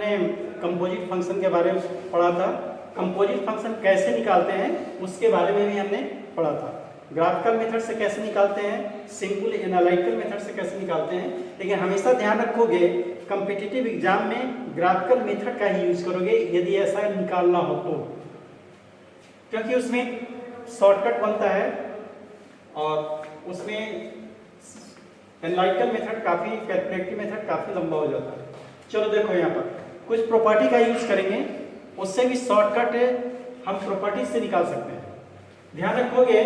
हमने composite function के बारे में पढ़ा था। कंपोजिट फंक्शन कैसे निकालते हैं उसके बारे में भी हमने पढ़ा था। ग्राफिकल मेथड से कैसे निकालते हैं, सिंपल एनालिटिकल मेथड से कैसे निकालते हैं। लेकिन हमेशा ध्यान रखोगे कॉम्पिटिटिव एग्जाम में ग्राफिकल मेथड का ही यूज करोगे यदि ऐसा निकालना हो तो, क्योंकि उसमें शॉर्टकट बनता है और उसमें एनालिटिकल मेथड काफी, कैलकुलेटिव मेथड काफी लंबा हो जाता है। चलो देखो यहाँ पर कुछ प्रॉपर्टी का यूज करेंगे, उससे भी शॉर्टकट हम प्रॉपर्टी से निकाल सकते हैं। ध्यान रखोगे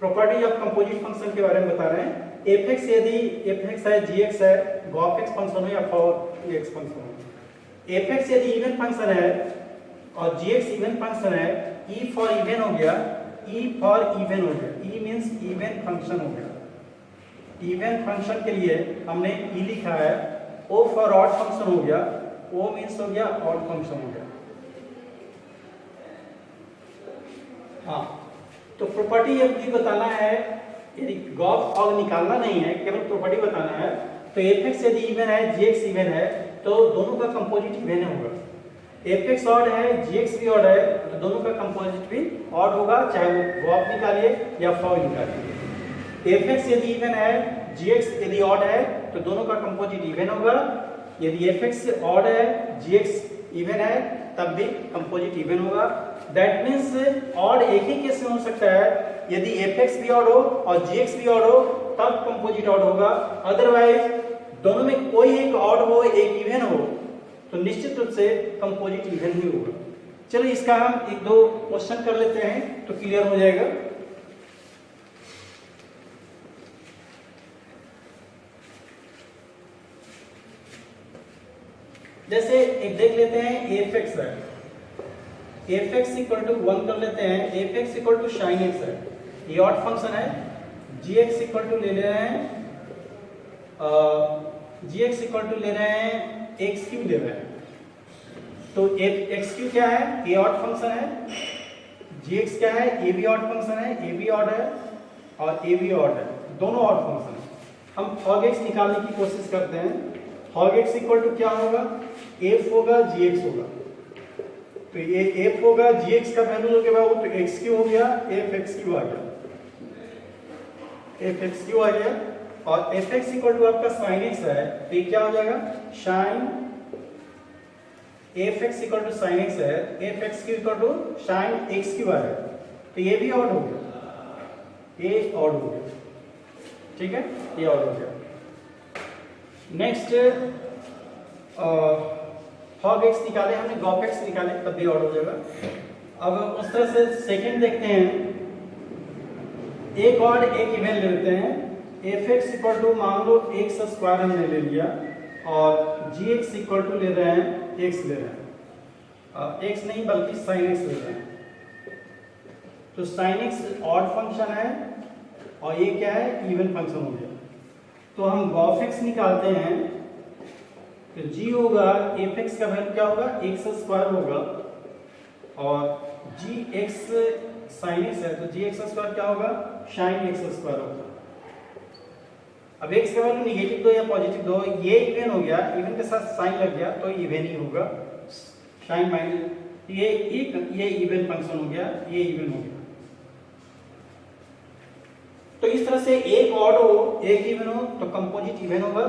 प्रॉपर्टी ऑफ कंपोजिट फंक्शन के बारे में बता रहे हैं। f(x) यदि f(x) है, g(x) है, gx फंक्शन हो या for(x) फंक्शन हो। f(x) यदि इवन फंक्शन है और gx इवन फंक्शन है, e फॉर इवन हो गया, e फॉर इवन हो गया, e मींस इवन फंक्शन हो गया। इवन फंक्शन के लिए हमने e लिखा है, o फॉर ऑड फंक्शन हो गया, o मींस हो गया ऑड फंक्शन हो गया। हाँ, तो प्रॉपर्टी यदि बताना है, यदि गॉस और निकालना नहीं है, केवल प्रॉपर्टी बताना है, तो f(x) यदि इवन है, gx इवन है, तो दोनों का कंपोजिट इवन होगा। f(x) ऑड है, gx भी ऑड है, तो दोनों का कंपोजिट भी ऑड होगा, चाहे वो गॉस निकालिए या फॉर निकालिए। f(x) यदि इवन है, gx यदि ऑड है, तो दोनों का कंपोजिट इवन होगा। यदि f(x) ऑड है, gx इवन है, तब भी कंपोजिट इवन होगा। दैट मीन्स ऑड एक ही केस में हो सकता है, यदि f(x) भी ऑड हो और gx भी ऑड हो तब कंपोजिट ऑड होगा। अदरवाइज दोनों में कोई एक ऑड हो, एक इवन हो, तो निश्चित रूप से कंपोजिट इवन ही होगा। चलो इसका हम एक दो क्वेश्चन कर लेते हैं तो क्लियर हो जाएगा। जैसे एक देख लेते हैं f(x) है, f(x) इक्वल टू 1 कर लेते हैं, f(x) equal to sin x है, ये ऑड फंक्शन है। gx इक्वल टू ले ले रहे हैं, gx इक्वल टू ले रहे हैं, x क्यूब ले रहे हैं। तो x क्यूब क्या है, ये ऑड फंक्शन है, gx क्या है, ये भी ऑड फंक्शन है, ये भी ऑड है और ये भी ऑड है, दोनों ऑड फंक्शन है। हम log x निकालने की कोशिश करते हैं। log x इक्वल टू क्या होगा, f होगा, gx होगा। तो ये f होगा, gx का वैल्यू जो क्या वो तो x क्यूब हो गया, f(x) क्यूब आ गया, f(x) क्यूब आ गया। और f(x) इक्वल टू आपका sin x है, तो ये क्या हो जाएगा, sin f(x) equal to sin x है, f(x) cube equal to sin x cube आएगा, तो ये भी ऑड हो गया, ये ऑड हो गया, ठीक है, ये ऑड हो गया। नेक्स्ट log x निकाले हमने, gop x निकाले, तब भी ऑड हो जाएगा। अब उस तरह से सेकंड देखते हैं, एक ऑड एक इवन ले लेते हैं। f(x) इक्वल टू मान लो x स्क्वायर हमने ले लिया और gx इक्वल टू ले रहे हैं, x ले रहे हैं, x नहीं बल्कि sin x ले रहे हैं। तो sin x ऑड फंक्शन है और ये क्या है, इवन फंक्शन हो गया। तो हम gop x निकालते हैं, तो g होगा, f(x) का वैल्यू क्या होगा, x स्क्वायर होगा और gx sin x है, तो gx स्क्वायर क्या होगा, sin x स्क्वायर होगा। अब x का वैल्यू निगेटिव दो या पॉजिटिव दो, ये इवन हो गया, इवन के साथ साइन लग गया तो इवन ही होगा, sin माइनस ये इवन फंक्शन हो गया, ये इवन हो गया। तो इस तरह से एक ऑड हो एक इवन हो तो कंपोजिट इवन होगा,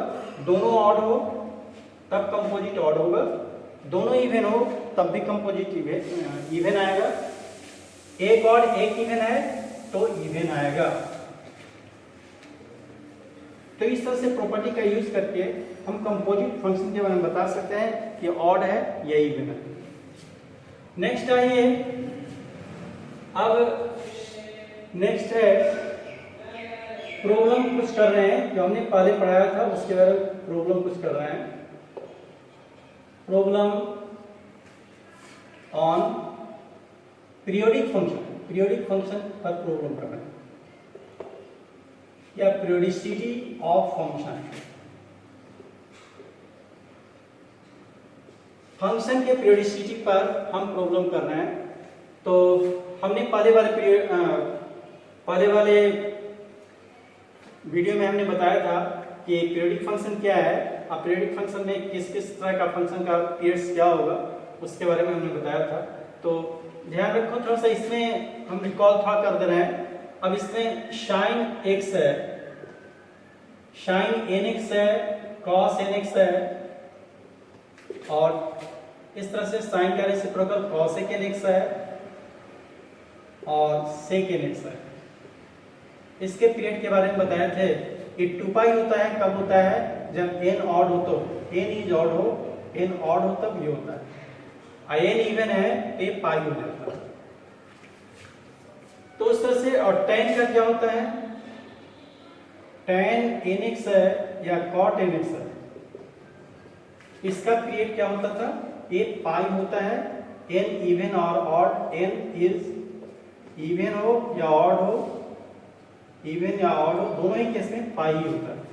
दोनों ऑड हो तब कंपोजिट ऑड होगा, दोनों इवन हो तब भी कंपोजिट इवन आएगा। एक ऑड एक इवन है तो इवन आएगा। तो इस तरह से प्रॉपर्टी का यूज करके हम कंपोजिट फंक्शन के बारे में बता सकते हैं कि ऑड है या इवन है। नेक्स्ट आइए, अब नेक्स्ट है प्रॉब्लम कुछ कर रहे हैं, जो हमने पहले पढ़ाया था उसके बारे में प्रॉब्लम कुछ कर रहे हैं। प्रॉब्लम ऑन पीरियोडिक फंक्शन पर प्रॉब्लम कर रहे हैं, या पीरियोडिसिटी ऑफ फंक्शन के पीरियोडिसिटी पर हम प्रॉब्लम कर रहे हैं। तो हमने पहले वाले वीडियो में हमने बताया था कि पीरियोडिक फंक्शन क्या है। अब पीरियडिक फंक्शन में किस किस तरह का फंक्शन का पीरियड्स क्या होगा उसके बारे में हमने बताया था। तो ध्यान रखो थोड़ा सा, इसमें हम रिकॉल थोड़ा कर दे रहे हैं। अब इसमें साइन x है, साइन nx है, cos nx है, और इस तरह से साइन का रेसिप्रोकल cos nx है और sec nx है। इसके पीरियड के बारे में बताए थे कि 2 पाई होता है, कब होता है जब n ऑड हो, तो n इज ऑड हो, n ऑड हो तब ये होता है, n इवन है तो ये पाई हो जाता है। तो उस तरह से, और tan का क्या होता है, tan nx है या cot nx है, इसका पीरियड क्या होता था, ये पाई होता है, n इवन और ऑड, n इज इवन हो या ऑड हो, इवन या ऑड हो, दोनों ही केस में पाई होता है।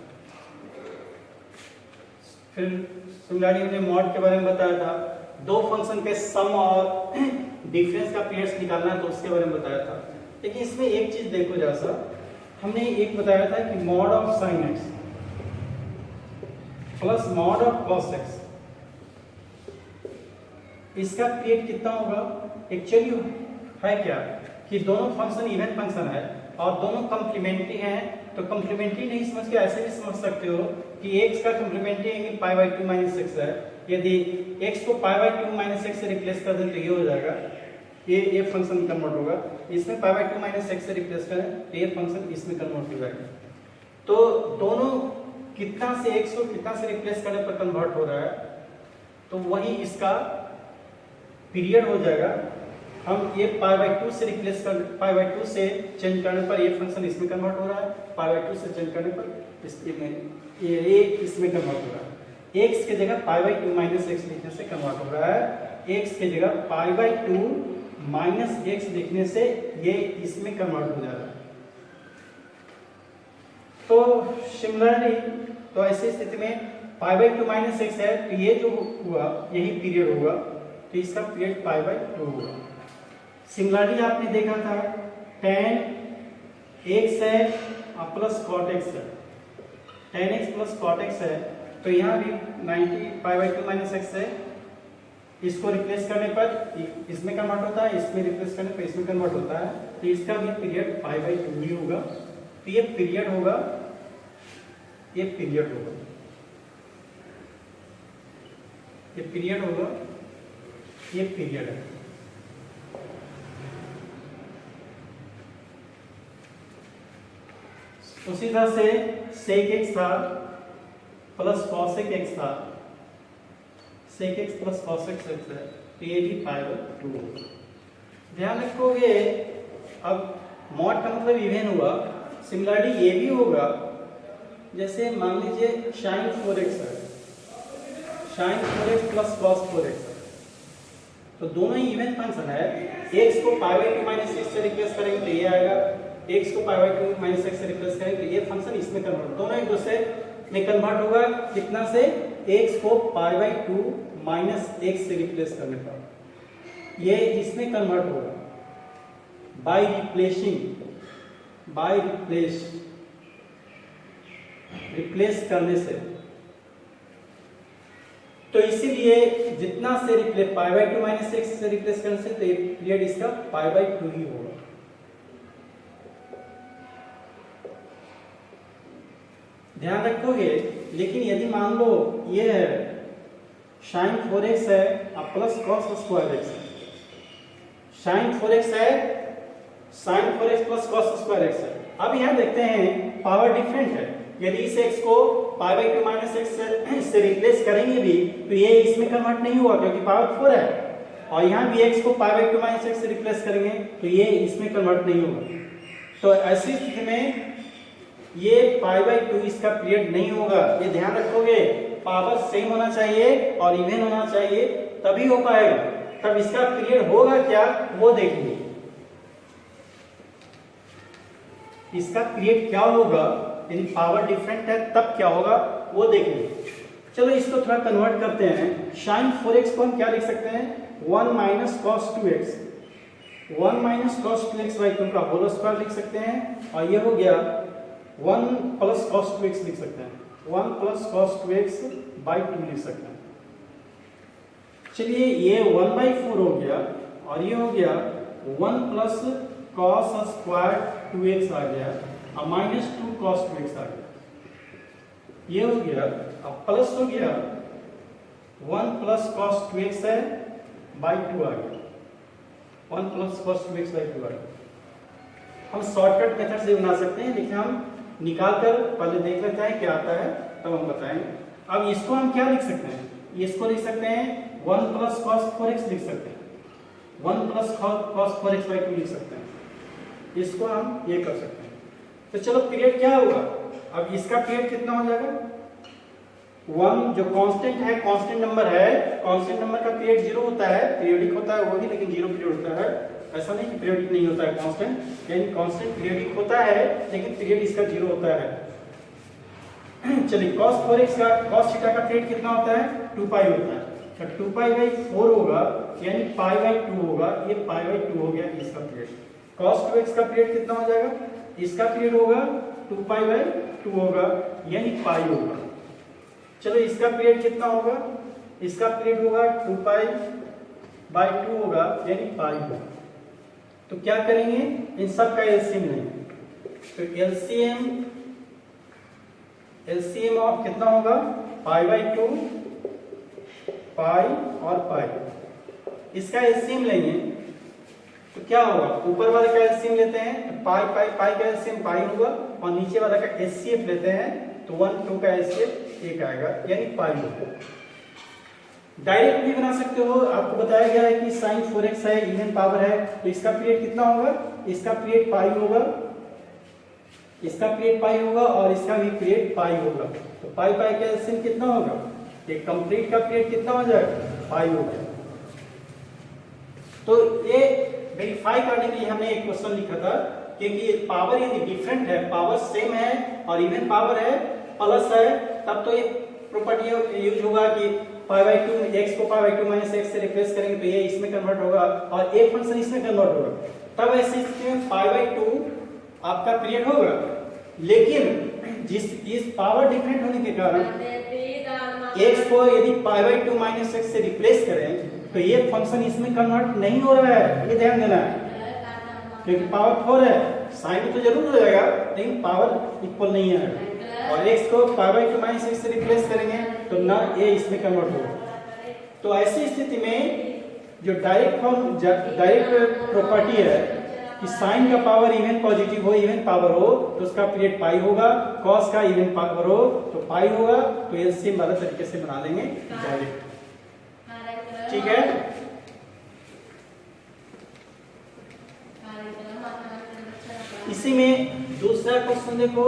फिर सिमिलरली हमने मॉड के बारे में बताया था, दो फंक्शन के सम और डिफरेंस का पीरियड्स निकालना है तो उसके बारे में बताया था। लेकिन इसमें एक चीज देखो जरा सा, हमने एक बताया था कि mod of sine x plus mod of cos x, इसका पीरियड कितना होगा। एक्चुअली है क्या कि दोनों फंक्शन इवन फंक्शन है और दोनों कॉम्प्लीमेंट्री हैं, तो कॉम्प्लीमेंट्री नहीं समझ के ऐसे भी समझ सकते हो कि x का complementary angle pi by 2 minus 6 है। यदि x को पाई बाई 2 माइनस 6 से रिप्लेस कर दें तो ये हो जाएगा, ये फंक्शन कन्वर्ट होगा। इसमें पाई बाई 2 माइनस 6 से रिप्लेस करें तो ये फंक्शन इसमें कन्वर्ट हो जाएगा। तो दोनों कितना से x को कितना से रिप्लेस करने पर कन्वर्ट हो रहा है, तो वही इसका पीरियड हो जाएगा। हम ये पाई बाई 2 से रिप्लेस कर, पाई बाई 2 से चेंज करने पर ये फंक्शन इसमें कन्वर्ट हो रहा है, पाई बाई 2 से चेंज करने पर ये इसमें कन्वर्ट हो रहा है। x की जगह पाई बाई 2 माइनस x लिखने से कन्वर्ट हो रहा है, x की जगह पाई बाई 2 माइनस x लिखने से ये इसमें कन्वर्ट हो जा रहा है। तो सिमिलरली, तो ऐसी स्थिति में पाई बाई 2 माइनस x है तो ये जो हुआ यही पीरियड होगा, तो इसका पीरियड पाई बाई 2 होगा। सिमिलरली आपने देखा था tan x है प्लस cot x है, tan x plus cot x है, तो यहाँ भी 90 पाई बाई 2 माइनस x है, इसको रिप्लेस करने पर इसमें कन्वर्ट होता है, इसमें रिप्लेस करने पर इसमें कन्वर्ट होता है, तो इसका भी पीरियड पाई बाई 2 ही होगा। तो ये पीरियड होगा, ये पीरियड होगा, ये पीरियड होगा, ये पीरियड है। उसी तरह से sec x था प्लस cos x था, sec x plus cos x है, तो ये भी पाई बाई 2 होगा। ध्यान रखोगे, अब मॉड का मतलब इवन हुआ, सिमिलरली ये भी होगा। जैसे मान लीजिए sin 4x है, sin 4x plus cos 4x है, तो दोनों ही इवन फंक्शन है। x को पाई बाई 2 माइनस 6 से रिप्लेस करेंगे तो ये आएगा, x को पाई बाई 2 माइनस 6 से रिप्लेस करेंगे तो ये फंक्शन इसमें कन्वर्ट, दोनों एक दूसरे में कन्वर्ट होगा। कितना से, x को पाई बाई 2 माइनस x से रिप्लेस करने पर ये इसमें कन्वर्ट होगा बाय रिप्लेसिंग, बाय रिप्लेस करने से। तो इसीलिए जितना से रिप्लेस पाई बाई 2 माइनस 6 से रिप्लेस करने से, तो ये पीरियड इसका पाई बाई 2 ही होगा। ध्यान रखोगे। लेकिन यदि मान लो ये है sin 4x है प्लस cos स्क्वायर x है, sin 4x है, sin 4x plus cos square x है। अब यहाँ देखते हैं पावर डिफरेंट है, यदि इस x को पाई बाई 2 माइनस x से रिप्लेस करेंगे भी तो ये इसमें कन्वर्ट नहीं हुआ क्योंकि पावर 4 है, और यहाँ भी x को पाई बाई 2 माइनस x से रिप्लेस करेंगे तो ये इसमें कन्वर्ट नहीं होगा। तो ऐसी स्थिति में ये पाई बाई 2 इसका पीरियड नहीं होगा। ये ध्यान रखोगे, पावर सेम होना चाहिए और इवन होना चाहिए तभी हो पाएगा। तब इसका पीरियड होगा क्या वो देखेंगे, इसका पीरियड क्या होगा, यदि पावर डिफरेंट है तब क्या होगा वो देखेंगे। चलो इसको थोड़ा कन्वर्ट करते हैं। sin 4x को हम क्या लिख सकते हैं, 1 minus cos 2x, 1 minus cos 2x by 2 का होल स्क्वायर लिख सकते हैं, और ये हो गया 1 प्लस cos 2x लिख सकते हैं। 1 प्लस कॉस 2x बाई 2 लिख सकते हैं। चलिए ये 1/4 हो गया और ये हो गया 1 प्लस कॉस स्क्वायर 2x आ गया और माइनस 2 कॉस 2x आ गया। ये हो गया, अब प्लस हो गया 1 प्लस कॉस 2x है बाई 2 आ गया, 1 प्लस कॉस 2x बाई 2 आ गया। हम शॉर्टकट मेथड से बना सकते हैं, लेकिन हम निकाल कर पहले देख लेते हैं क्या आता है, तब हम बताएंगे। अब इसको हम क्या लिख सकते हैं, इसको लिख सकते हैं 1 प्लस कॉस 4x लिख सकते हैं, 1 प्लस कॉस 4x बाई 2 लिख सकते हैं। इसको हम ये कर सकते हैं। तो चलो पीरियड क्या होगा, अब इसका पीरियड कितना हो जाएगा, 1 जो कांस्टेंट है, कांस्टेंट नंबर है, कांस्टेंट नंबर का पीरियड 0 होता है, पीरियडिक होता है वो भी, लेकिन 0 पीरियड होता है। ऐसा नहीं कि पीरियडिक नहीं होता है कांस्टेंट, यानी कांस्टेंट पीरियडिक होता है लेकिन पीरियड इसका 0 होता है। चलिए cos 4x का cos थीटा का पीरियड कितना होता है, 2 पाई होता है, तो 2 पाई बाई 4 होगा यानी पाई बाई 2 होगा, ये पाई बाई 2 हो गया इसका पीरियड। cos 2x का पीरियड कितना हो जाएगा, इसका पीरियड होगा 2 पाई बाई 2 होगा यानी पाई होगा। चलो इसका पीरियड कितना होगा, इसका पीरियड होगा 2 पाई बाई 2 होगा यानी पाई होगा। तो क्या करेंगे, इन सब का एलसीएम लेंगे, तो एलसीएम ऑफ कितना होगा, पाई बाई 2 पाई और पाई, इसका एलसीएम लेंगे तो क्या होगा, ऊपर वाले का एलसीएम लेते हैं तो पाई पाई पाई का एलसीएम पाई होगा और नीचे वाला का एचसीएफ लेते हैं तो 1 2 का एचसीएफ 1 आएगा यानी पाई होगा। डायरेक्ट भी बना सकते हो, आपको बताया गया है कि sin 4x है, इवन पावर है, तो इसका पीरियड कितना होगा, इसका पीरियड पाई होगा, इसका पीरियड पाई होगा और इसका भी पीरियड पाई होगा। तो पाई पाई का एलसीएम कितना होगा, ये कंप्लीट का पीरियड कितना हो जाएगा, पाई हो गया। तो ये वेरीफाई करने के लिए हमने एक क्वेश्चन लिखा था, क्योंकि पावर यदि डिफरेंट है, पावर सेम है और इवन पावर है, प्लस है, तब तो ये प्रॉपर्टी यूज होगा कि पाई बाई 2 x को पाई बाई 2 माइनस x से रिप्लेस करेंगे तो ये इसमें कन्वर्ट होगा और एक फंक्शन इसमें कन्वर्ट होगा। तब ऐसी स्थिति में पाई बाई 2 आपका पीरियड होगा, लेकिन इस पावर डिफरेंट होने के कारण x को यदि पाई बाई 2 माइनस x से रिप्लेस करें तो ये फंक्शन इसमें कन्वर्ट नहीं हो रहा है, ये ध्यान देना है, क्योंकि पावर 4 है, साइन तो जरूर हो जाएगा लेकिन पावर इक्वल नहीं है। और x को पाई बाई 2 माइनस x से रिप्लेस करेंगे तो ना ये इसमें कन्वर्ट होगा। तो ऐसी स्थिति में जो डायरेक्ट प्रॉपर्टी है कि साइन का पावर इवन पॉजिटिव हो, इवन पावर हो तो उसका पीरियड पाई होगा, कॉस का इवन पावर हो तो पाई होगा, तो एलसीएम वाला तरीके से बना लेंगे डायरेक्ट, ठीक है। इसी में दूसरा क्वेश्चन देखो,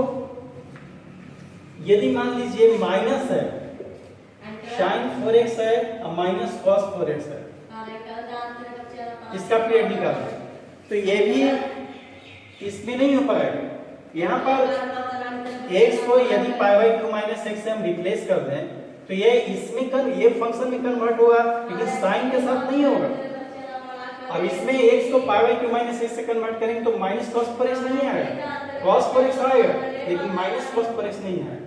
यदि मान लीजिए माइनस है, sin 4x है और माइनस cos 4x है, इसका पीरियड निकालना, तो ये भी इसमें नहीं हो पाएगा। यहाँ पर x को यदि पाई बाई 2 माइनस x से हम रिप्लेस कर दें तो ये इसमें ये फंक्शन में कन्वर्ट होगा, लेकिन साइन के साथ नहीं होगा। अब इसमें x को पाई बाई 2 माइनस x से कन्वर्ट करेंगे तो माइनस cos 4x नहीं आएगा, cos 4x आएगा लेकिन माइनस cos 4x नहीं आएगा।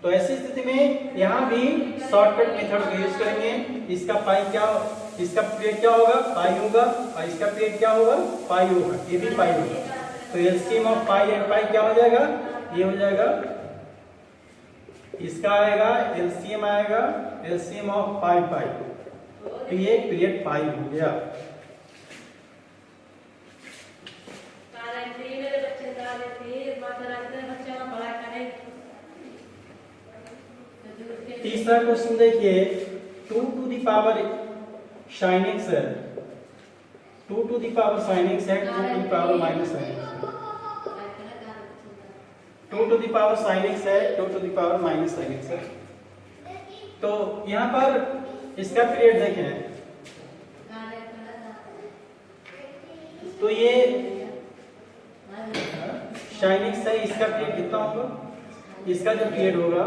तो ऐसी स्थिति में यहाँ भी शॉर्टकट मेथड का यूज करेंगे। इसका पाई क्या, इसका पीरियड क्या होगा, पाई होगा और इसका पीरियड क्या होगा, पाई होगा, ये भी पाई होगा। तो LCM of pi and pi क्या हो जाएगा, ये हो जाएगा, इसका आएगा एलसीएम आएगा एलसीएम ऑफ पाई पाई, तो ये पीरियड पाई हो गया। तीसरा क्वेश्चन देखिए, 2 to the power sin x है, 2 to the power sin x है, 2 to the power minus sin x है, 2 to the power sin x है, 2 to the power minus sin x है। तो यहाँ पर इसका पीरियड देखें तो ये sin x है, इसका पीरियड कितना होगा, इसका जो पीरियड होगा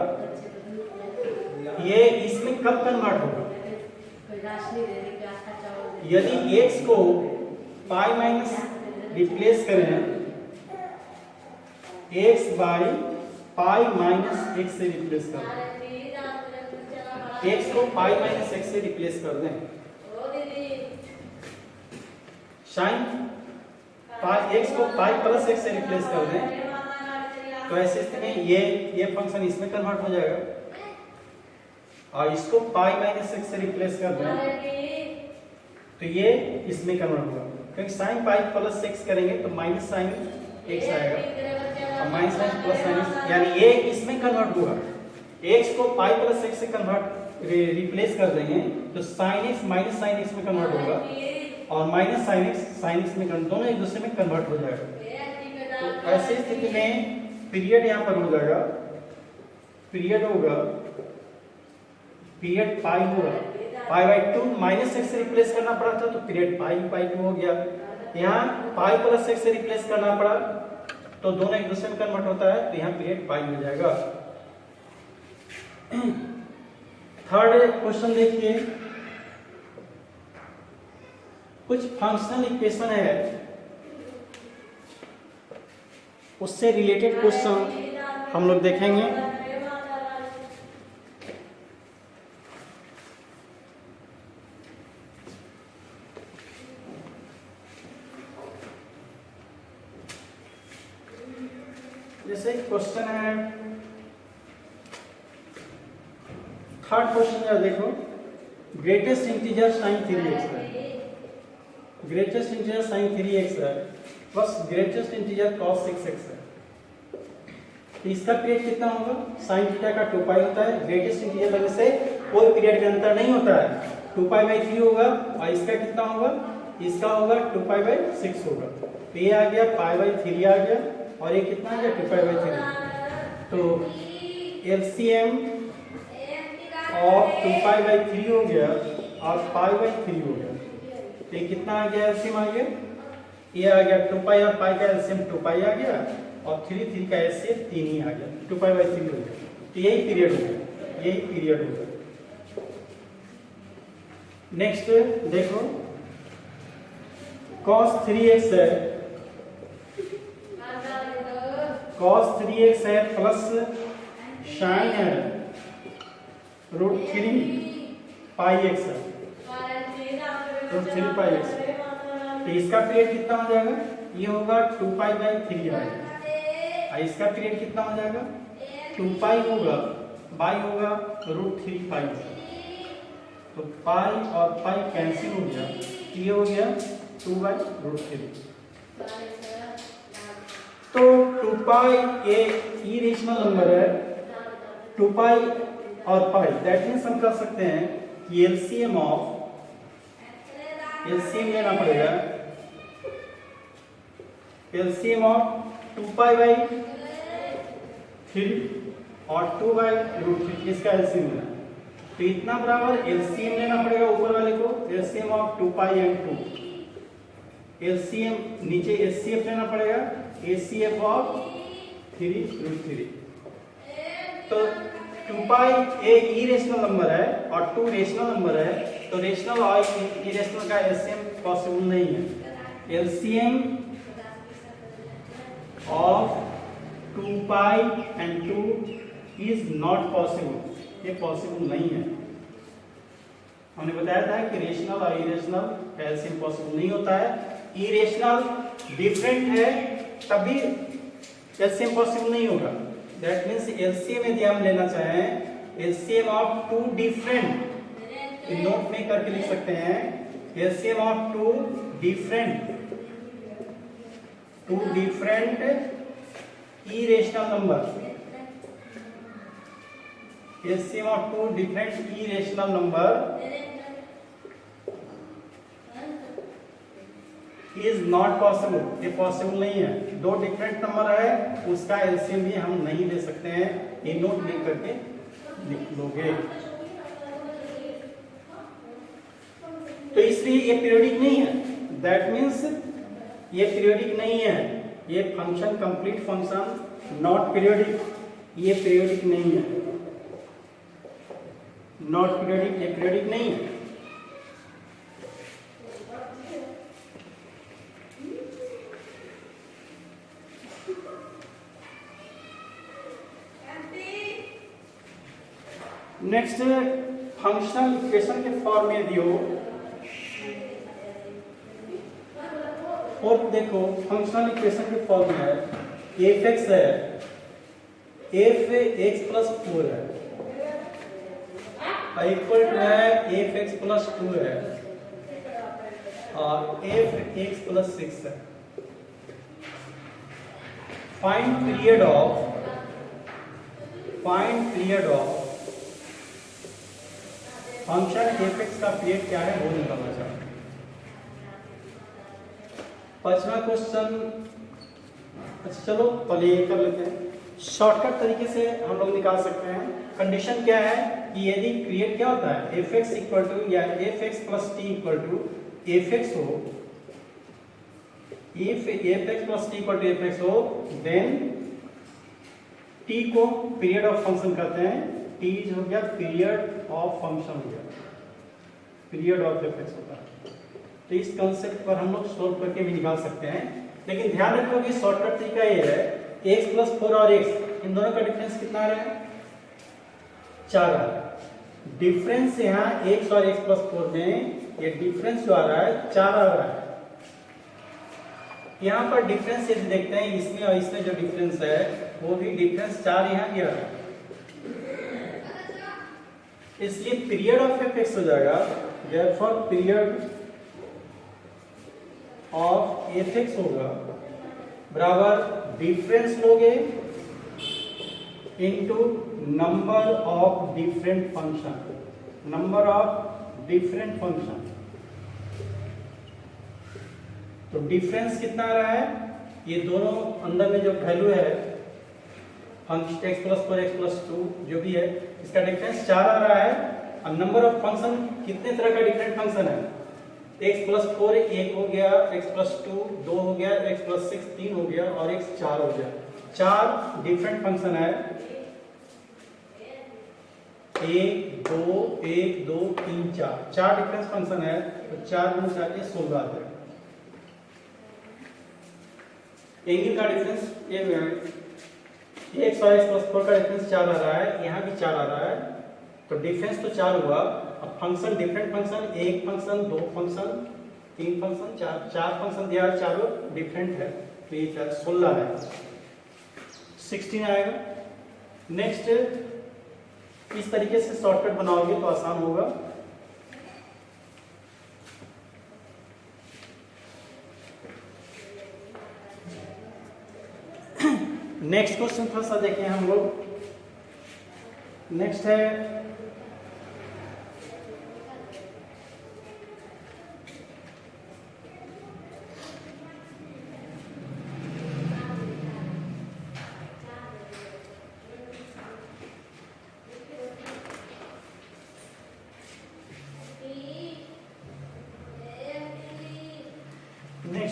ये इसमें कब कन्वर्ट होगा, यदि x को पाई माइनस रिप्लेस करें x by pi minus x से रिप्लेस कर दें, एक्स को पाई माइनस एक्स से रिप्लेस कर दें। साइन पाई एक्स को पाई प्लस एक्स से रिप्लेस कर दें, तो ऐसे स्थिति में ये फंक्शन इसमें कन्वर्ट हो जाएगा, और इसको पाई माइनस एक्स से रिप्लेस कर दें तो ये इसमें कन्वर्ट होगा, क्योंकि साइन पाई प्लस एक्स करेंगे तो माइनस साइन एक्स आएगा, और माइनस साइन प्लस साइन, यानी ये इसमें कन्वर्ट होगा। एक्स को पाई प्लस एक्स से कन्वर्ट रिप्लेस कर देंगे तो sine x minus sine x में कन्वर्ट होगा, और माइनस साइन एक्स में दोनों एक दूसरे में कन्वर्ट हो जाएगा। तो ऐसी स्थिति में पीरियड यहाँ पर हो जाएगा, पीरियड होगा, पीरियड पाई होगा, पाई बाई 2 माइनस एक्स से रिप्लेस करना पड़ा था तो पीरियड पाई 2 हो गया। यहाँ पाई प्लस एक्स से रिप्लेस करना पड़ा तो दोनों एक दूसरे में कन्वर्ट होता है, तो यहाँ पीरियड पाई हो जाएगा। थर्ड क्वेश्चन देखिए, कुछ फंक्शनल इक्वेशन है, उससे रिलेटेड क्वेश्चन हम लोग देखेंगे। जैसे क्वेश्चन है, थर्ड क्वेश्चन है, देखो ग्रेटेस्ट इंटीजर साइन 3x है, ग्रेटेस्ट इंटीजर साइन 3x है plus greatest integer cos 6x है, तो इसका पीरियड कितना होगा? साइन थीटा का 2 पाई होता है, ग्रेटेस्ट इंटीजर लगने से कोई पीरियड का अंतर नहीं होता है, 2 पाई बाई 3 होगा, और इसका कितना होगा? इसका होगा 2 पाई बाई 6 होगा, तो ये आ गया पाई बाई 3 आ गया, और ये कितना आ गया 2 पाई बाई 3, तो एलसीएम ऑफ 2 पाई बाई 3 हो गया और पाई बाई 3 हो गया, तो ये कितना आ गया? एलसीएम आ गया, ये आ गया 2 पाई और पाई का एलसीएम 2 पाई आ गया, और 3 का एलसीएम 3 ही आ गया, 2 पाई बाई 3 हो गया, तो यही पीरियड हो गया, यही पीरियड हो गया। नेक्स्ट देखो, cos 3x है, cos 3x है प्लस साइन है √3 पाई x है, √3 पाई x, तो इसका पीरियड कितना हो जाएगा? ये होगा 2 पाई बाई 3 आएगा, और इसका पीरियड कितना हो जाएगा? 2 पाई होगा, बाई होगा √3 पाई, तो पाई और पाई कैंसिल हो गया, ये हो गया 2 बाई √3, तो 2 पाई एक इरेशनल नंबर है, 2 पाई और पाई, दैट मीन्स हम कर सकते हैं कि एलसीएम लेना पड़ेगा, एलसीएम ऑफ 2 पाई बाई 3 और 2 बाई √3, इसका एलसीएम लेना, तो इतना बराबर एलसीएम लेना पड़ेगा ऊपर वाले को, LCM of 2 pi and 2, LCM नीचे एचसीएफ लेना पड़ेगा, एचसीएफ ऑफ 3√3, तो 2 पाई एक इरेशनल नंबर है और 2 रेशनल नंबर है, तो रेशनल और इरेशनल का एलसीएम पॉसिबल नहीं है, LCM of 2 pi and 2 is not possible, ये पॉसिबल नहीं है। हमने बताया था कि रेशनल और इरेशनल का एलसीएम पॉसिबल नहीं होता है, इरेशनल डिफरेंट है तभी एलसीएम पॉसिबल नहीं होगा, दैट मींस एलसीएम यदि हम लेना चाहें, एलसीएम ऑफ 2 डिफरेंट, नोट में करके लिख सकते हैं, LCM of 2 different irrational number, LCM of 2 different irrational number is not possible, ये पॉसिबल नहीं है, 2 डिफरेंट नंबर है उसका एलसीएम भी हम नहीं ले सकते हैं, ये नोट लिख करके लिख लोगे, तो इसलिए ये पीरियोडिक नहीं है, दैट मींस ये पीरियोडिक नहीं है, ये function complete function not periodic, ये पीरियोडिक नहीं है, नॉट पीरियोडिक, ये पीरियोडिक नहीं है। नेक्स्ट फंक्शनल इक्वेशन के फॉर्म में दियो। और देखो फंक्शनल इक्वेशन के फॉर्म में है एफ एक्स है, एफ एक्स प्लस 4 है, इक्वल टू है एफ एक्स प्लस 2 है और एफ एक्स प्लस 6 है। Find period of function F x का पीरियड क्या है वो निकालना चाहते हैं। 5वां क्वेश्चन, अच्छा चलो पहले ये कर लेते हैं। शॉर्टकट तरीके से हम लोग निकाल सकते हैं। कंडीशन क्या है कि यदि पीरियड क्या होता है एफ एक्स इक्वल टू या F x plus T equal to F X हो, if F x plus T equal to F X हो, देन टी को पीरियड ऑफ फंक्शन कहते हैं। टी हो गया पीरियड ऑफ फंक्शन हो गया, पीरियड ऑफ एफ एक्स होता है। तो इस कॉन्सेप्ट पर हम लोग सोल्व करके भी निकाल सकते हैं, लेकिन ध्यान रखो कि शॉर्टकट तरीका ये है x प्लस 4 और x इन दोनों का डिफरेंस कितना आ रहा है 4 आ रहा है। डिफरेंस यहाँ x और x प्लस 4 में ये डिफरेंस जो आ रहा है 4 आ रहा है। यहाँ पर डिफरेंस यदि देखते हैं इसमें और इसमें जो डिफरेंस है वो भी डिफरेंस 4 यहाँ भी आ रहा है, इसलिए पीरियड ऑफ एफ एक्स हो जाएगा therefore period of F x होगा बराबर डिफरेंस लोगे into number of different function, number of different function. तो डिफरेंस कितना आ रहा है, ये दोनों अंदर में जो वैल्यू है function x plus 4 x plus 2 जो भी है इसका डिफरेंस 4 आ रहा है। और नंबर ऑफ फंक्शन कितने तरह का डिफरेंट फंक्शन है, x प्लस 4 1 हो गया, x प्लस 2 2 हो गया, x प्लस 6 3 हो गया और x 4 हो गया। 4 डिफरेंट फंक्शन है, 1 2 1 2 3 4 4 डिफरेंट फंक्शन है। तो 4 गुना 4 ये 16 आ जाएगा। एंगल का डिफरेंस ये x और x प्लस 4 का डिफरेंस 4 आ रहा है, यहाँ भी 4 आ रहा है। तो डिफरेंस तो 4 हुआ। अब फंक्शन डिफरेंट फंक्शन, एक फंक्शन, दो फंक्शन, तीन फंक्शन, चार फंक्शन दिया, चारों डिफरेंट है। तो ये 16 है, 16 आएगा। नेक्स्ट इस तरीके से शॉर्टकट बनाओगे तो आसान होगा। नेक्स्ट क्वेश्चन थोड़ा सा देखें हम लोग। नेक्स्ट है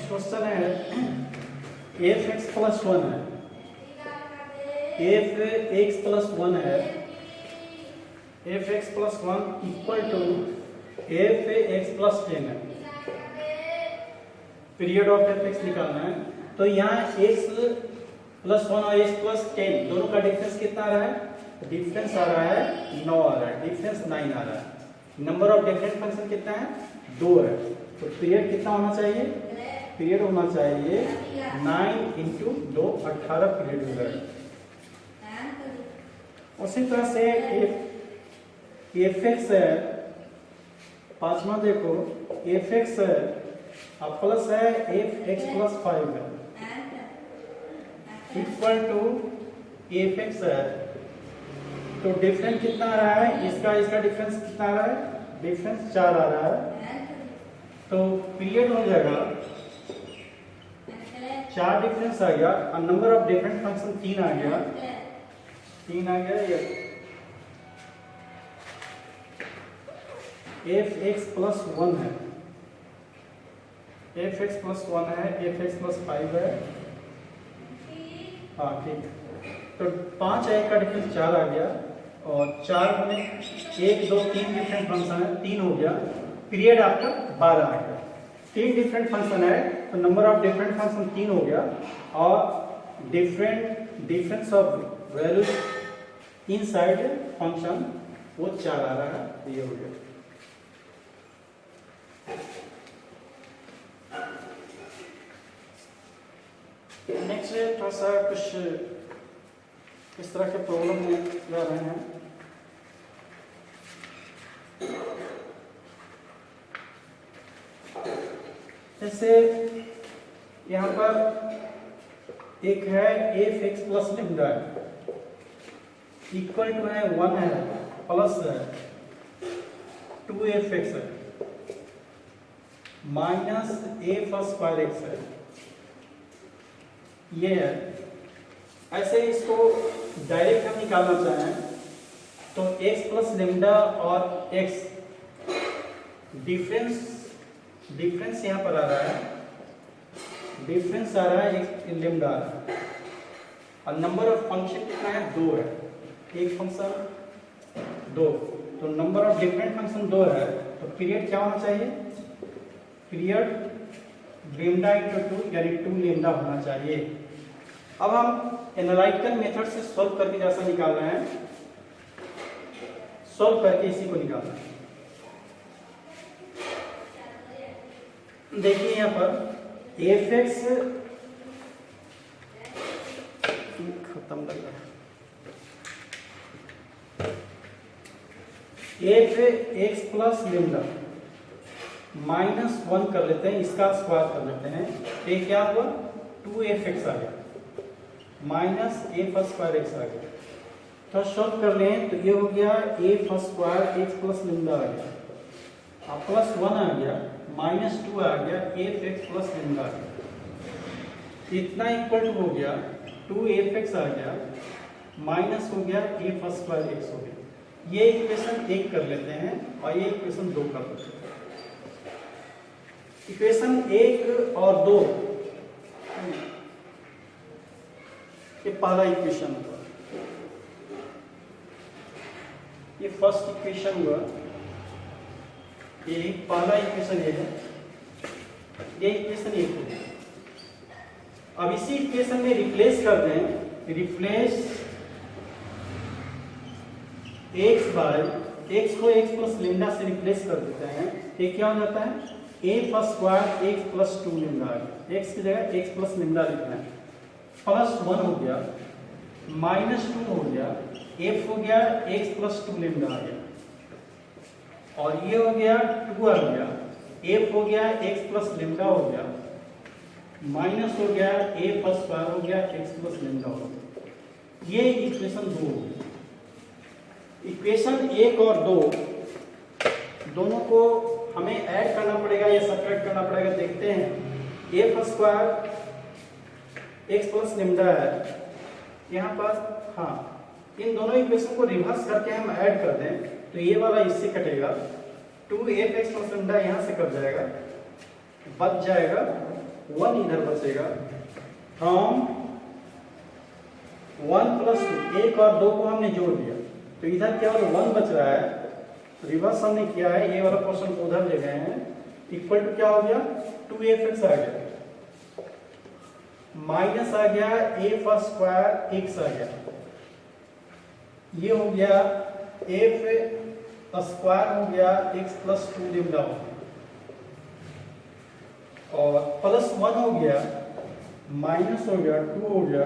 क्वेश्चन है एफ एक्स प्लस 1 है, एफ एक्स प्लस 1 है, F x plus 1 equal to F x plus 10 है। पीरियड ऑफ एफ एक्स निकालना है। तो यहाँ एक्स प्लस 1 और एक्स प्लस 10 दोनों का डिफरेंस कितना आ रहा है, डिफरेंस आ रहा है 9 आ रहा है, डिफरेंस 9 आ रहा है। नंबर ऑफ डिफरेंट फंक्शन कितना है 2 है। तो पीरियड कितना होना चाहिए, पीरियड होना चाहिए 9 इंटू 2 18 पीरियड हो जाएगा। उसी तरह से एफ एक्स है, पांचवा देखो एफ एक्स है अब प्लस है एफ एक्स प्लस 5 है इक्वल टू एफ एक्स है। तो डिफरेंस कितना आ रहा है, इसका डिफरेंस कितना आ रहा है, डिफरेंस 4 आ रहा है। तो पीरियड हो जाएगा 4 डिफरेंस आ गया और नंबर ऑफ डिफरेंट फंक्शन 3 आ गया, 3 आ गया। ये एफ एक्स प्लस 1 है, एफ एक्स प्लस 1 है, एफ एक्स प्लस 5 है। हाँ ठीक। तो 5 है, का डिफरेंस 4 आ गया और 4 में 1 2 3 डिफरेंट फंक्शन है, 3 हो गया। पीरियड आपका 12 आ गया। 3 डिफरेंट फंक्शन है तो नंबर ऑफ डिफरेंट फंक्शन 3 हो गया और difference of values inside function वो 4 आ रहा है, ये हो गया। नेक्स्ट है थोड़ा सा कुछ इस तरह के प्रॉब्लम ला रहे हैं। जैसे यहाँ पर एक है F x plus lambda equal to है 1 है प्लस है 2f एक्स है माइनस ए स्क्वायर एक्स है, ये है। ऐसे इसको डायरेक्ट हम निकालना चाहें तो x प्लस लिम्डा और x डिफरेंस यहाँ पर आ रहा है, डिफरेंस आ रहा है x लिम्डा आ रहा है, और नंबर ऑफ फंक्शन कितना है 2 है, एक फंक्शन 2, तो नंबर ऑफ डिफरेंट फंक्शन 2 है, तो पीरियड क्या होना चाहिए, पीरियड लेम्डा इंटू 2 यानी 2 लेम्डा होना चाहिए। अब हम एनालिटिकल मेथड से सॉल्व करके जैसा निकाल रहे हैं, सॉल्व करके इसी को निकालना है। देखिए यहाँ पर एफ एक्स खत्म लग रहा है, एफ एक्स प्लस लिम्डा माइनस 1 कर लेते हैं, इसका स्क्वायर कर लेते हैं, ये क्या हुआ 2f x आ गया माइनस a स्क्वायर x आ गया। तो सॉल्व कर लें तो ये हो गया a स्क्वायर x प्लस लिम्डा आ गया, अब प्लस 1 आ गया, माइनस 2 आ गया, f x प्लस लिम्डा आ गया, इतना इक्वल टू हो गया 2f x आ गया, माइनस हो गया a स्क्वायर x हो गया। ये इक्वेशन 1 कर लेते हैं और ये इक्वेशन 2 कर लेते हैं। इक्वेशन 1 और 2 ये पहला इक्वेशन हुआ, ये फर्स्ट इक्वेशन हुआ, ये पहला इक्वेशन ये है, ये इक्वेशन 1 हो गया। अब इसी इक्वेशन में रिप्लेस कर दें, रिप्लेस x बाय x को x प्लस लिम्डा से रिप्लेस कर देते हैं, ये क्या हो जाता है a स्क्वायर x प्लस 2 लिम्डा आ गया, x की जगह x प्लस लिम्डा लिखना है, प्लस 1 हो गया, माइनस 2 हो गया, f हो गया x प्लस 2 लिम्डा आ गया, और ये हो गया 2 आ गया, f हो गया x प्लस लिम्डा हो गया, माइनस हो गया a स्क्वायर हो गया x प्लस लिम्डा हो गया। ये इक्वेशन 2 हो गई। इक्वेशन 1 और 2 दोनों को हमें ऐड करना पड़ेगा या सब्ट्रैक्ट करना पड़ेगा, देखते हैं। a स्क्वायर x प्लस लिम्डा है यहाँ पर, हाँ, इन दोनों इक्वेशन को रिवर्स करके हम ऐड कर दें तो ये वाला इससे कटेगा, 2f x प्लस लिम्डा यहाँ से कट जाएगा, बच जाएगा 1 इधर बचेगा, फ्रॉम 1 प्लस 2, 1 और 2 को हमने जोड़ दिया तो इधर केवल 1 बच रहा है, रिवर्स हमने किया है, ये वाला पोर्शन को उधर ले गए हैं, इक्वल टू क्या हो गया 2f x आ गया, माइनस आ गया a स्क्वायर x आ गया, ये हो गया f स्क्वायर हो गया x प्लस 2 लिम्डा हो गया, और प्लस 1 हो गया, माइनस हो गया 2 हो गया,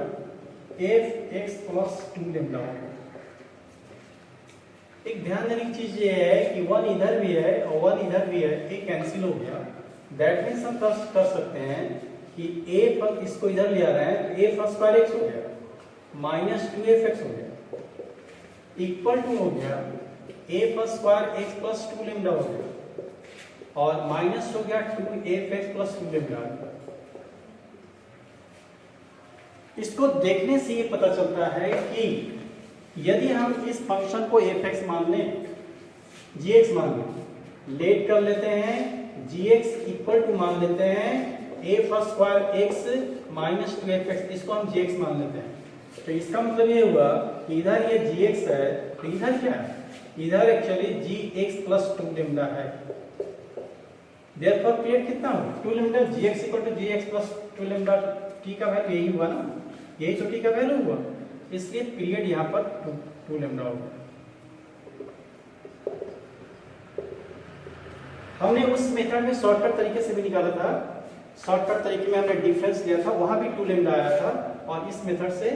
f x प्लस 2 लिम्डा हो गया। एक ध्यान देने की चीज ये है कि 1 इधर भी है और 1 इधर भी है, एक कैंसिल हो गया, दैट मीन्स हम कर सकते हैं कि a पर इसको इधर ले आ रहे हैं तो a स्क्वायर x हो गया माइनस 2f x हो गया, इक्वल टू हो गया a स्क्वायर x प्लस 2 लिम्डा हो गया, और माइनस हो गया 2f x प्लस 2 लिम्डा। इसको देखने से ये पता चलता है कि यदि हम इस फंक्शन को f(x) मान लें, gx मान लें, लेट कर लेते हैं, gx इक्वल टू मान लेते हैं a square x minus 2f(x), इसको हम gx मान लेते हैं, तो इसका मतलब ये हुआ कि इधर ये gx है, तो इधर क्या है, इधर एक्चुअली gx प्लस 2 लिम्डा है, देयरफॉर पीरियड कितना हुआ 2 lambda, gx equal to gx plus 2 lambda, t का वैल्यू यही हुआ ना, यही तो t का वैल्यू हुआ, इसलिए पीरियड यहाँ पर 2 लिम्डा होगा। हमने उस मेथड में शॉर्टकट तरीके से भी निकाला था, शॉर्टकट तरीके में हमने डिफरेंस लिया था, वहां भी 2 लैम्डा आया था। और इस मेथड से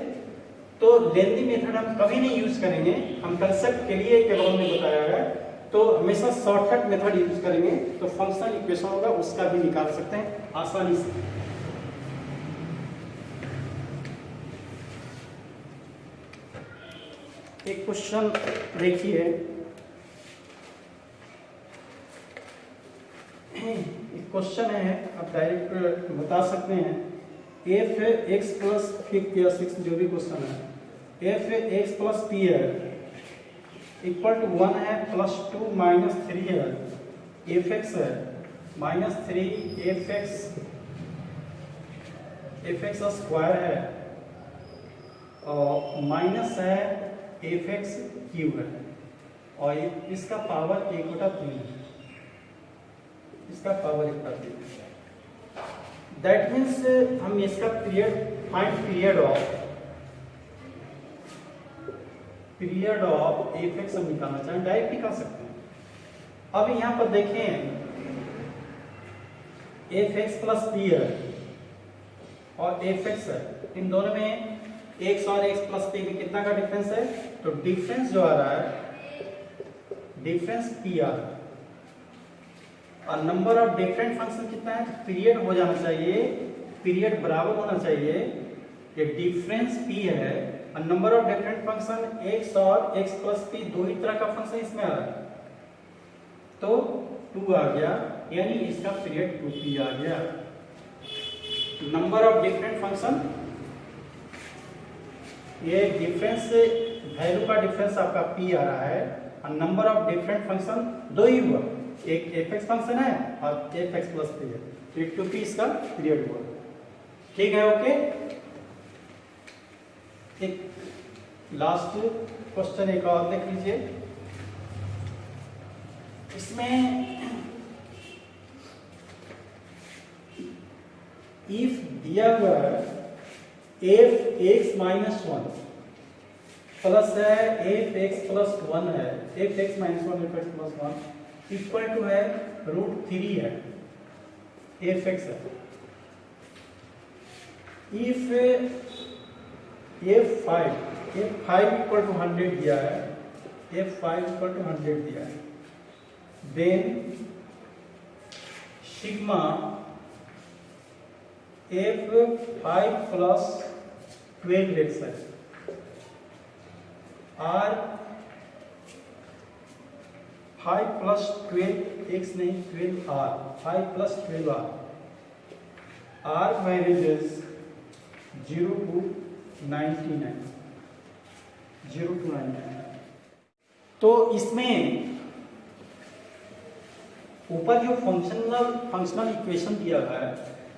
तो लेंथी मेथड हम कभी नहीं यूज करेंगे, हम कंसेप्ट के लिए केवल हमने बताया है, तो हमेशा शॉर्टकट मेथड यूज करेंगे तो फंक्शनल इक्वेशन होगा उसका भी निकाल सकते हैं आसानी से। एक क्वेश्चन देखिए, एक क्वेश्चन है, आप डायरेक्ट बता सकते हैं। एफ एक्स प्लस फिर 6 जो भी क्वेश्चन है, एफ एक्स प्लस पी है इक्वल टू 1 है प्लस 2 माइनस 3 है, एफ एक्स है माइनस 3 एफ एक्स स्क्वायर है और माइनस है एफ एक्स क्यूब है और इसका पावर 1/3 है, इसका पावर 1/3। दैट मीन्स हम इसका find period of F x हम निकालना चाहें, डायरेक्ट निकाल सकते हैं। अब यहां पर देखें एफ एक्स प्लस पी है और एफ एक्स है, इन दोनों में एक्स और एक्स प्लस पी में कितना का डिफरेंस है, तो डिफरेंस जो आ रहा है डिफरेंस पी आ रहा है और नंबर ऑफ डिफरेंट फंक्शन कितना है, पीरियड हो जाना चाहिए, पीरियड बराबर होना चाहिए, ये डिफरेंस पी है और number of different function x और एक्स प्लस पी दो ही तरह का फंक्शन इसमें आ रहा है, तो 2 आ गया, यानी इसका पीरियड 2p आ गया। नंबर ऑफ डिफरेंट फंक्शन, ये डिफरेंस वैल्यू का डिफरेंस आपका p आ रहा है और नंबर ऑफ डिफरेंट फंक्शन दो ही हुआ, एक fx फंक्शन है और fx प्लस पी है, तो 2p इसका पीरियड हुआ। ठीक है, ओके। एक लास्ट क्वेश्चन एक और देख लीजिए, इसमें इफ दिया हुआ है एफ एक्स माइनस 1 प्लस है एफ एक्स प्लस 1 है, F x minus 1 f x plus 1 equal to है √3 है, एफ एक्स है। इफ f5 इक्वल टू 100 दिया है, f5 इक्वल टू 100 दिया है, then sigma f5 plus 12x है, r 5 प्लस 12x नहीं 12r, 5 plus 12r, r averages 0 to 99, 0 to 99। तो इसमें ऊपर जो फंक्शनल इक्वेशन दिया हुआ है,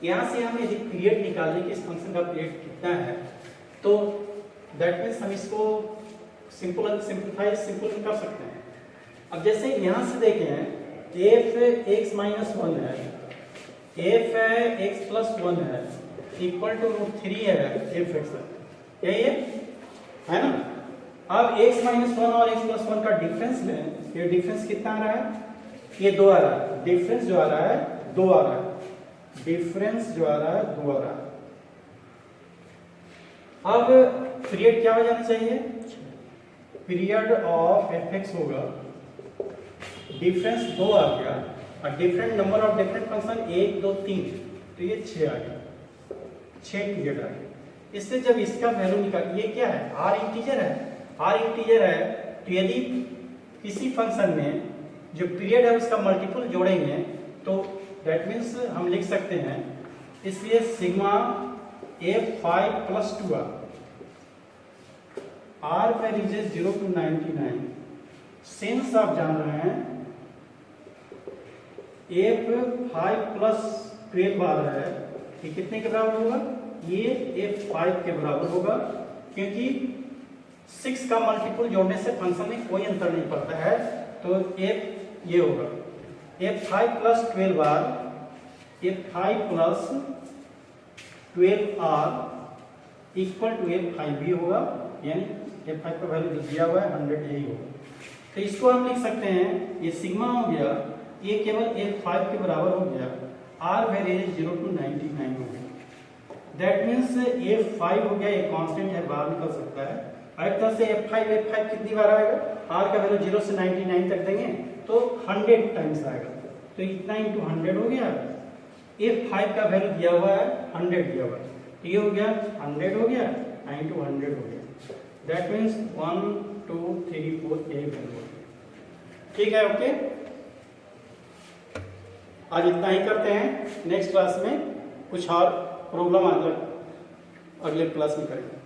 यहाँ से हम यदि पीरियड निकालें कि इस फंक्शन का पीरियड कितना है, तो दैट मीन्स हम इसको सिंपल कर सकते हैं। अब जैसे यहाँ से देखें एफ एक्स माइनस 1 है, एफ है एक्स प्लस 1 है इक्वल टू √3 है एफ एक्स है, यही है ना। अब x माइनस 1 और x प्लस 1 का डिफरेंस लें, ये डिफरेंस कितना आ रहा है, ये 2 आ रहा है, डिफरेंस जो आ रहा है 2 आ रहा है, डिफरेंस जो आ रहा है 2 आ रहा है। अब पीरियड क्या हो जाना चाहिए, पीरियड ऑफ एफ एक्स होगा, डिफरेंस 2 आ गया और different number of different function 1 2 3, तो ये 6 आ गया, 6 पीरियड आ गया। इससे जब इसका वैल्यू निकाल, ये क्या है, r इंटीजर है, तो यदि किसी फंक्शन में जो पीरियड है उसका मल्टीपल जोड़ेंगे तो दैट मीन्स हम लिख सकते हैं, इसलिए sigma f5 plus 2 r averages 0 to 99, since आप जान रहे हैं f5 प्लस 12 आ रहा है, ये कितने के बराबर होगा, ये f5 के बराबर होगा, क्योंकि 6 का मल्टीपल जोड़ने से फंक्शन में कोई अंतर नहीं पड़ता है, तो f ये होगा f5 plus 12r, f5 plus 12r equal to f5 भी होगा, यानी f5 का वैल्यू जो दिया हुआ है 100 यही होगा। तो इसको हम लिख सकते हैं, ये सिग्मा हो गया ये केवल A5 के बराबर हो गया, R वेरिएज 0 to 99 हो गया। दैट मीन्स A5 हो गया, एक कांस्टेंट है, बाहर निकल सकता है। और एक तरह से F5 कितनी बार आएगा, R का वैल्यू 0 से 99 तक देंगे तो 100 टाइम्स आएगा, तो इतना इंटू 100 हो गया। F5 का वैल्यू दिया हुआ है 100 दिया हुआ है, ये हो गया 100 हो गया, इंटू 100 हो गया। दैट मीन्स 1 2 3 4 ये वैल्यू हो गया। ठीक है, ओके। आज इतना ही करते हैं, नेक्स्ट क्लास में कुछ और प्रॉब्लम अगले क्लास में करेंगे।